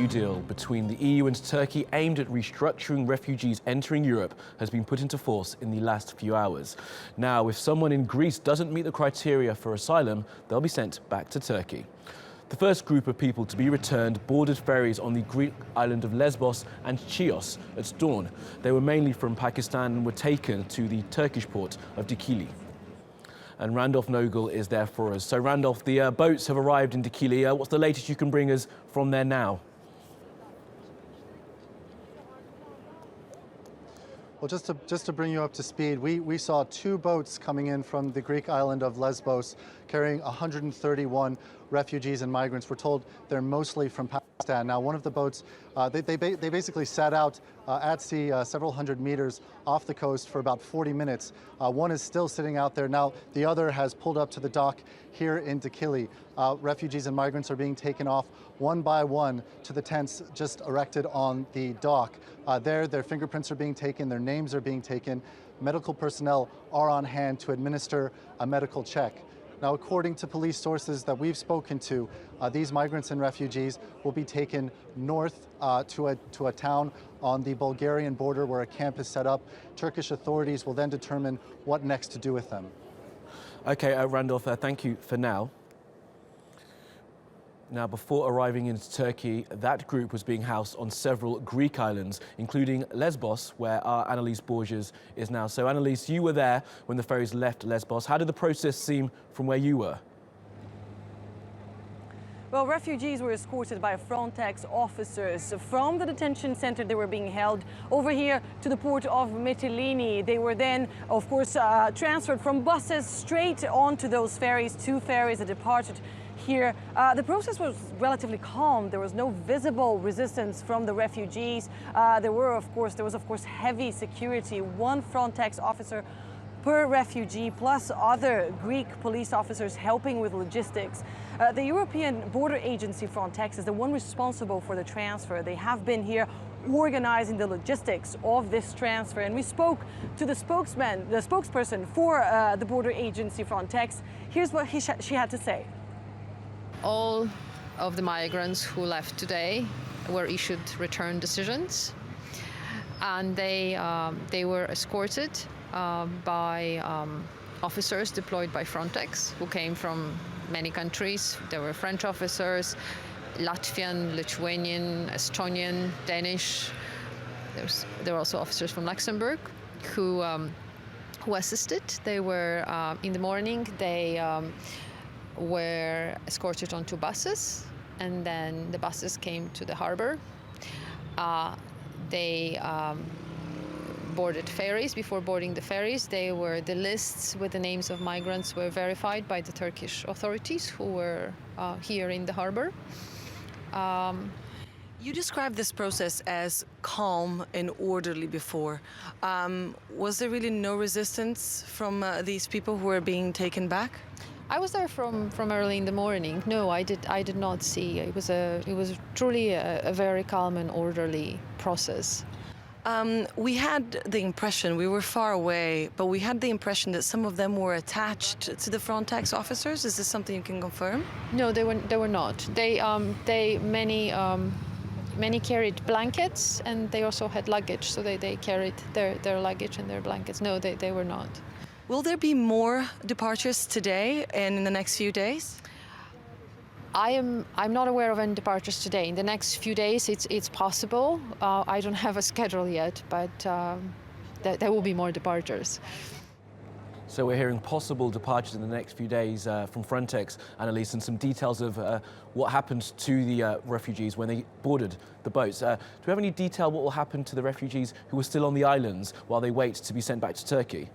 new deal between the EU and Turkey aimed at restructuring refugees entering Europe has been put into force in the last few hours. Now, if someone in Greece doesn't meet the criteria for asylum, they'll be sent back to Turkey. The first group of people to be returned boarded ferries on the Greek island of Lesbos and Chios at dawn. They were mainly from Pakistan and were taken to the Turkish port of Dikili. And Randolph Nogal is there for us. So Randolph, the boats have arrived in Dikili. What's the latest you can bring us from there now? Well, just to bring you up to speed, we saw 2 boats coming in from the Greek island of Lesbos carrying 131 refugees and migrants. We're told they're mostly from Pakistan. Now, one of the boats, they basically sat out at sea several hundred meters off the coast for about 40 minutes. One is still sitting out there. Now, the other has pulled up to the dock here in Dikili. Refugees and migrants are being taken off one by one to the tents just erected on the dock. There, their fingerprints are being taken, their names are being taken. Medical personnel are on hand to administer a medical check. Now, according to police sources that we've spoken to, these migrants and refugees will be taken north to a town on the Bulgarian border where a camp is set up. Turkish authorities will then determine what next to do with them. Okay, Randolph, thank you for now. Now, before arriving in Turkey, that group was being housed on several Greek islands, including Lesbos, where our Annalise Borges is now. So, Annalise, you were there when the ferries left Lesbos. How did the process seem from where you were? Well, refugees were escorted by Frontex officers from the detention center they were being held over here to the port of Mytilene. They were then, of course, transferred from buses straight onto those ferries, 2 ferries that departed here. The process was relatively calm. There was no visible resistance from the refugees. There was of course heavy security. 1 Frontex officer per refugee, plus other Greek police officers helping with logistics. The European Border Agency Frontex is the one responsible for the transfer. They have been here organizing the logistics of this transfer. And we spoke to the spokesperson for the Border Agency Frontex. Here's what she had to say. All of the migrants who left today were issued return decisions, and they were escorted by officers deployed by Frontex who came from many countries. There were French officers, Latvian, Lithuanian, Estonian, Danish. There were also officers from Luxembourg who assisted. They were in the morning. They were escorted onto buses, and then the buses came to the harbor. They boarded ferries. Before boarding the ferries, the lists with the names of migrants were verified by the Turkish authorities who were here in the harbor. You described this process as calm and orderly before. Was there really no resistance from these people who were being taken back? I was there from early in the morning. No, I did not see. It was truly a very calm and orderly process. We had the impression, we were far away, but we had the impression that some of them were attached to the Frontex officers. Is this something you can confirm? No, they were not. Many carried blankets, and they also had luggage, so they carried their luggage and their blankets. No, they were not. Will there be more departures today and in the next few days? I'm not aware of any departures today. In the next few days, it's possible. I don't have a schedule yet, but there will be more departures. So we're hearing possible departures in the next few days from Frontex, Annalise, and some details of what happened to the refugees when they boarded the boats. Do we have any detail what will happen to the refugees who are still on the islands while they wait to be sent back to Turkey?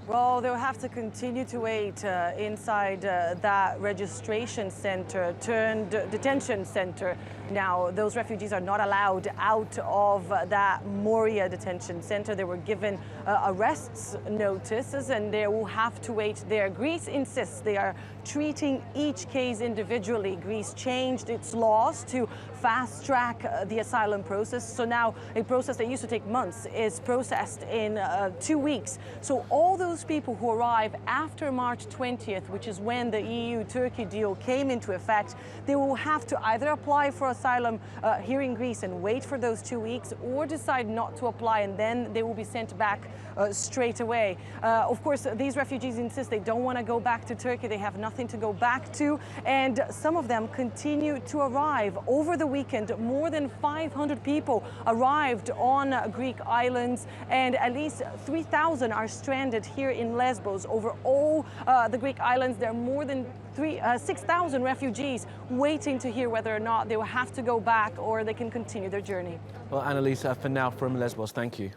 Well, they'll have to continue to wait inside that registration center turned detention center. Now, those refugees are not allowed out of that Moria detention center. They were given arrest notices, and they will have to wait there. Greece insists they are treating each case individually. Greece changed its laws to fast-track the asylum process. So now a process that used to take months is processed in 2 weeks. So all those those people who arrive after March 20th, which is when the EU-Turkey deal came into effect, they will have to either apply for asylum here in Greece and wait for those 2 weeks, or decide not to apply, and then they will be sent back straight away. Of course, these refugees insist they don't want to go back to Turkey. They have nothing to go back to, and some of them continue to arrive. Over the weekend, more than 500 people arrived on Greek islands, and at least 3,000 are stranded here in Lesbos. Over all the Greek islands, there are more than 6,000 refugees waiting to hear whether or not they will have to go back or they can continue their journey. Well, Annalisa, for now from Lesbos, thank you.